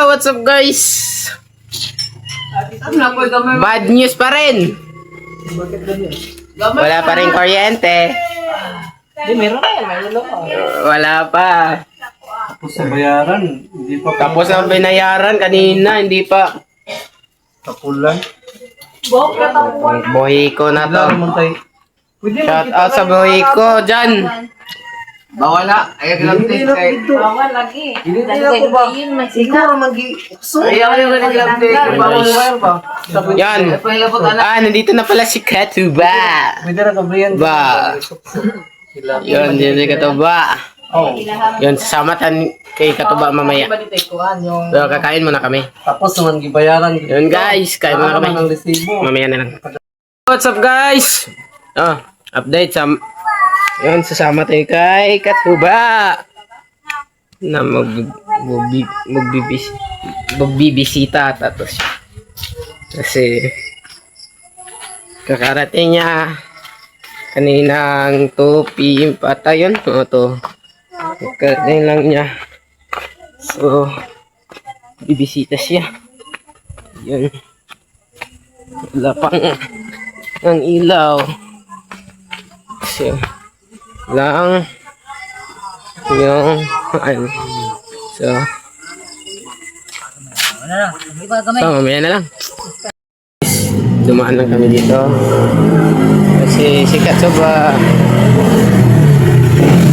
what's up guys? Bad news pa rin. Wala pa rin kuryente. Wala pa. Tapos sa bayaran, hindi pa. Tapos na binayaran kanina, hindi pa. Kapulan. Buhay ko na to. Shout out sa buhay ko dyan. Bawal na. Ayaw nag-love take. Bawal lagi. Hindi ko ba? Siguro ayaw yung nag-love take. Bawal ba? Yan. Nandito na pala si Katuba. Pwede na kabriyan. Ba. Yun, yun si Katuba. Yun, sasama tan kay Katuba mamaya. Pero kakain muna kami. Tapos naman gibayaran. Yun guys, kain muna kami. Ng resibo. Mamaya na lang. What's up guys? Update sa... Yun, sasama tayo kay Katuba na magbibisita tapos kasi kakarating niya kaninang 2 PM pata yun to kakarating lang niya, so bibisita siya. Yun, wala pang ang ilaw kasi lang yung ano, so mamaya na lang. Dumaan lang kami dito kasi si Katuba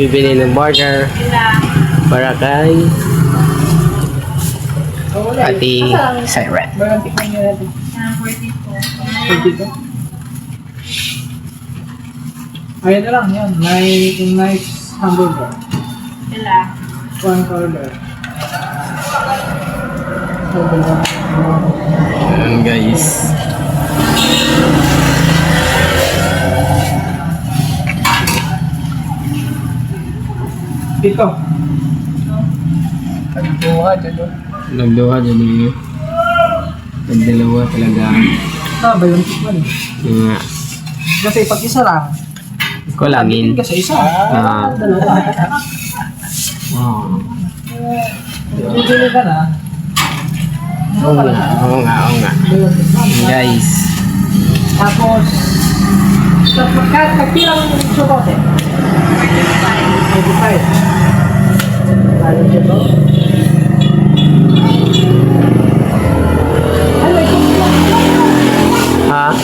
bibili ng burger para kay Ate Siren. Ayan na lang yan. Nice hamburger. Sila. 1 order. Ayan guys. Dito. Nagduha dyan yun. Nagdalawa talaga. Ba yung tikman eh. Nga. Kasi pag isa lang. Kulangin. Kasi isa. Bibili ka na. Oo nga. Guys. Tapos, pagkilang yung sukote. 25. Ano siya to? Ha?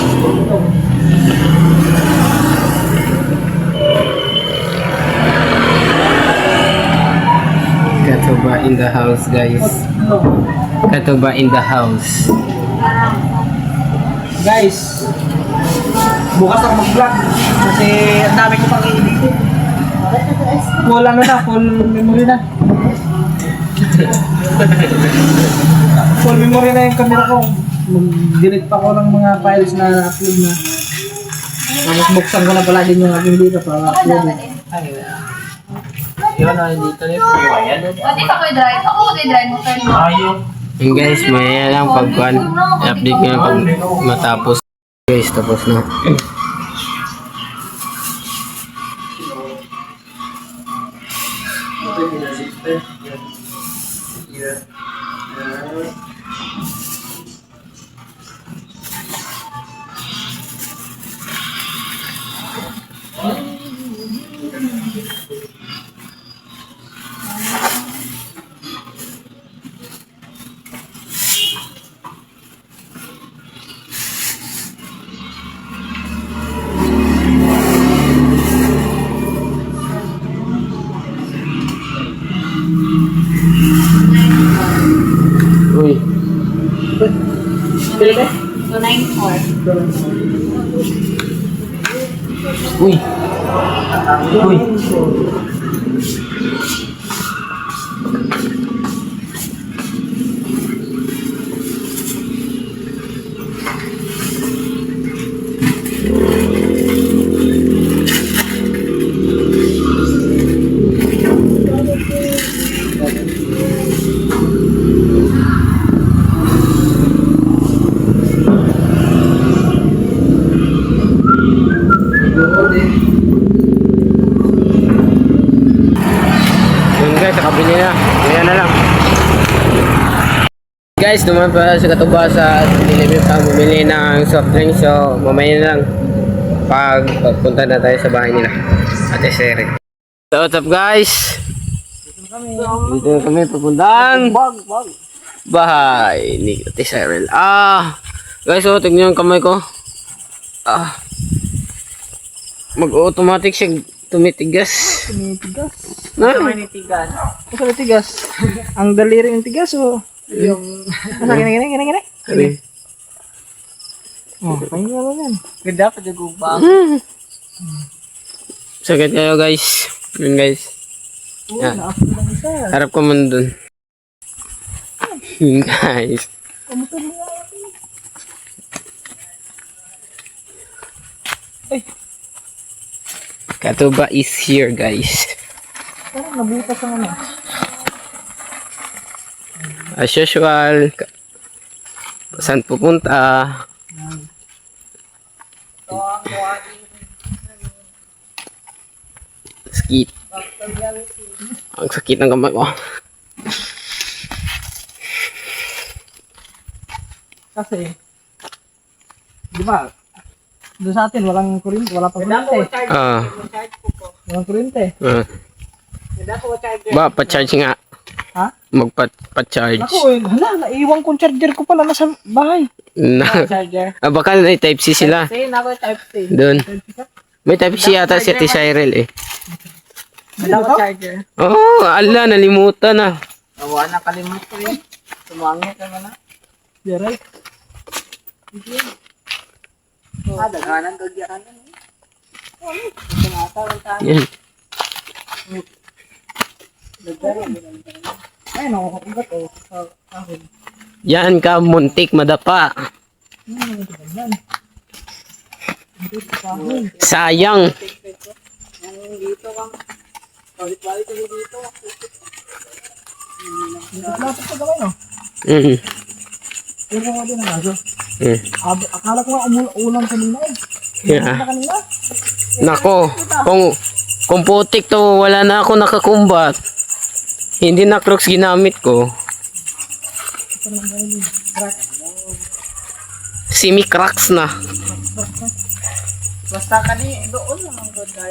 Katuba in the house guys. Katuba in the house. Guys, bukas ako mag-vlog kasi ang dami ko pang i-edit. Full ano na, full memory na. Full memory na yung camera ko. Mag-delete pa ko ng mga files na upload na. Tapos buksan ko na palagi yung aking dito para upload. Yun na, dito na yung ayan. Pati ka ko'y drive. Ako ko'y drive mo tayo. Ayaw. Yun guys, may lang pagkuhan. I-update ko na pag matapos. Guys, tapos na. Uy. 294. Uy. Uy. guys, duman pa sa Katuba sa Dilibib pa bumili ng soft drink. So mamaya na lang pagpunta na tayo sa bahay nila Ate Seri. So what's up guys? Dito na kami papuntang bahay ni Ate Cyril. Guys, so tignan yung kamay ko. Mag-automatic siya tumitigas. Tumitigas. Na? Kasi matigas. Ang daliri ng tigas o. Yung... Gina. Kali. Oh, pahinga mo yan. Ganda pa dagubang. Sakit kayo guys. Yun guys. Yan. Naapin lang isa. Harap ko man dun. Yun guys. Kamusta mo nga? Ay, Katuba is here guys. parang nabutas ang ano. As usual. Saan pupunta? Sakit. Ang sakit ng kamay ko. Kasi, di ba, doon sa atin, walang kuryente, wala pang kuryente. Walang kuryente. Ba, pa-charge nga. Ha? Magpa-charge. Ako, naiwan kong charger ko pala nasa bahay. Na, Charger. baka na type C sila. Kasi nako type C. Doon. May type C yata si Ate Cyril eh. Wala charger. Oo, ala, nalimutan na. Awa na kalimut ko yun. Tumangit naman na. Yeah, right. Daghanan gagyakan na. Yan. Ay, nakakagat oh. Sa akin. Yan ka, muntik, madapa. Sayang. Lapit sa gawin, no? Mm. Pero nga din ang aso. Mm. Akala ko nga ulam kanina eh. Yeah. Kanina? Nako, kung putik to, wala na ako nakakumbat. Hindi na Crocs ginamit ko. Semi-cracks na. Basta kani doon naman good guy.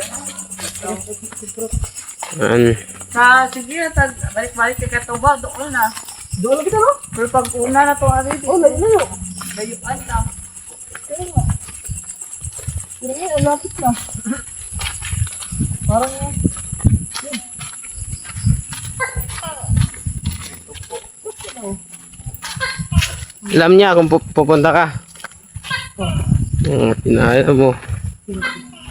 Sige balik-balik ka Katuba doon na. Doon lang kita, no? Pero pag una na to ari Oh, layo. layuan na. Pero nga, lapit na. Parang Alam niya kung pupunta ka. Pinaya mo.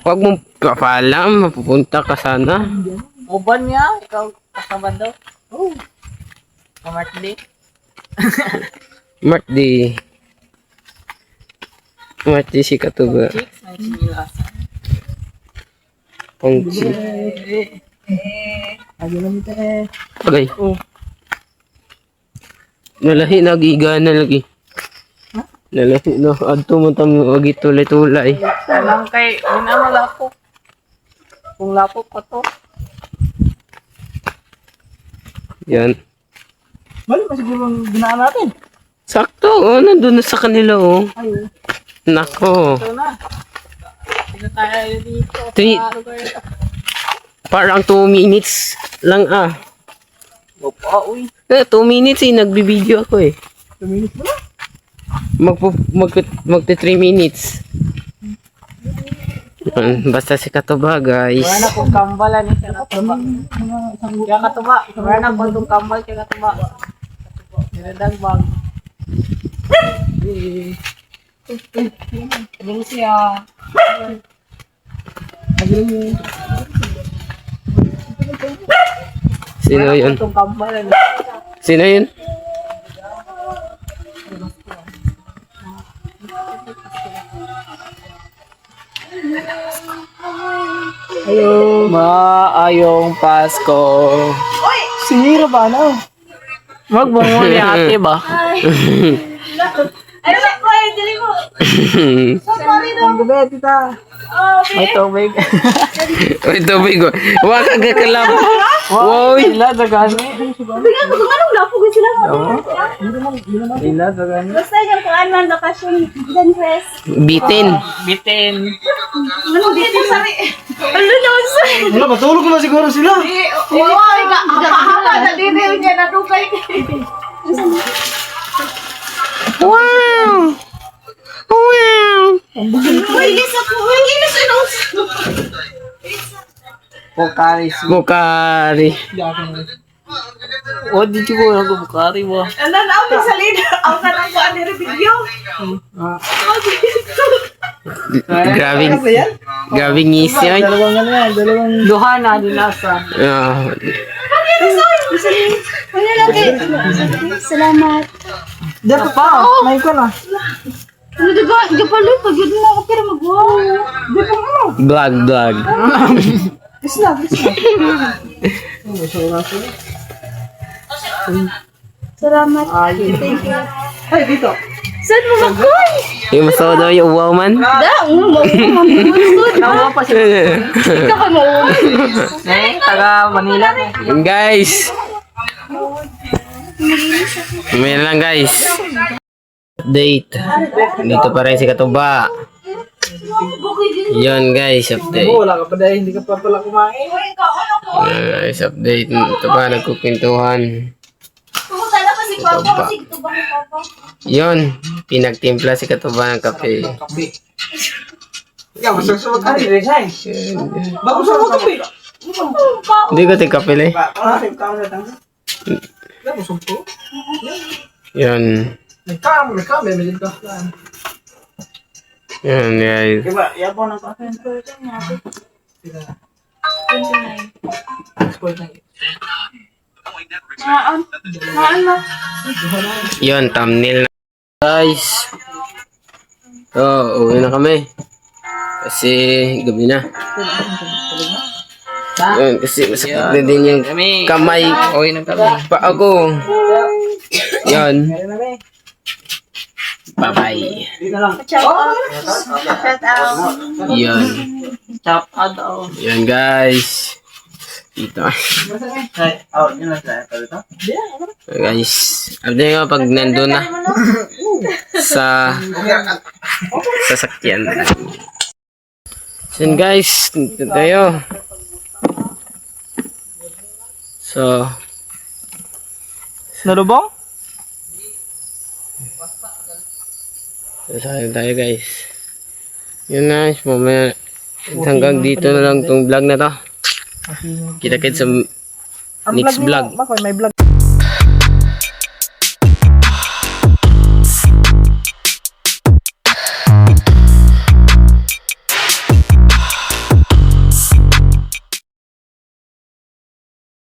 Huwag mong papalam, mapupunta ka sana. Uban niya, ikaw kasama daw. oh, Kamartli. Marty si Katuba. Chicks na sinilasan. Pongchi. lagi lang ito eh. Bagay. Oh. Nalahi nagiga na lagi. Nalahi na. Adto mo tamo wagi tulay-tulay. Alam kay una malapok. Kung lapok pa to. Yan. Mali pa siguro ang ginaan natin. Sakto, oh, nandun na sa kanila, oh. Ay, oh. Nako. Ito na. Ito tayo dito. Three. Sa lugar ito. Parang 2 minutes lang, ah. Opa, uy. 2 minutes, eh. Nagbibideo ako, eh. 2 minutes mo na. Magti 3 minutes. Basta si Katuba, guys. Wala na kung kambalan ni Katuba. Kaya Katuba. Wala na kung itong kambal kaya Katuba. Niladag bag. Ano siya? Sino yun? Itong kambalan. Sino yun? Ayo. Maayong Pasko. Sinira ba na? Wag mo muli ate ba? Ay, wala ko. Ay, dili mo. Sorry daw. gabi, tita. May tubig. Uy, tubig ko. Huwag kang kakalap. Wow. Sila, dagani. Bigyan ko kung anong lapo ko sila. Sila, dagani. Basta yung kuan man lokasyon dan press. Bitin. Bitin. Ano dito sa Ano na sa? Wala, matulog na siguro sila. Oy, hapa na dito niya nadukay. Wow. Wow. Uy, isa ko. Uy, inis ino. Pokaris. Bukari. O, di ko ako bukari mo. Ano na ako sa leader? Ako na lang ko ano video. Grabing. Grabing ngis yun. Dalawang ano yan, dalawang... Duha na, dinasa. Ah. Wala lagi. Salamat. Dapat pa, may ko na. Ano diba? Di pa lang pag yun mo ako pero mag-wow. Di pa mo. Vlog. Isla. Salamat. Thank you. Ay, dito. Saan mo mag-goy? Yung masawa daw yung wow man. Da, mamulod. Nawa pa siya. Ikaw ka mo. Taga Manila. Yun guys. May lang guys. Update. Dito pa rin si Katuba. Yun guys, update. Wala ka pa dahil, hindi ka pa pala kumain. Guys, update. Ito pa, nagkukwentuhan. Pumunta na kasi papa kasi ito ba ni papa? Yun, pinagtimpla si Katuba ng kape. Kape. Ikaw, masang-suwag ka rin, Resay. Bago sa mga kape. Hindi ko tigkape le. Bakit ka na tango? Ikaw, masumpo. Yun. May kami, may ka. Yun guys. Diba, yapo ng kape. Spoil na yun. Yun, thumbnail na. Guys. Uwi na kami. Kasi gabi na. Yun, kasi masakit na din yung kamay. Uwi na kami. Pa ako. Yun. Meron na, be. Bye-bye. Dito lang. Shout out. Yun. Chop out daw. Yun guys. Dito. Ay, out yun lang tayo. Ito? Guys. Update nga pag nandun na. Sa sasakyan. So yun guys. Dito tayo. So. Nalubong? Sayang tayo guys. Yun na. Mamaya. Hanggang dito na lang tong vlog na to. Kita-kits sa next vlog. Bako, may vlog.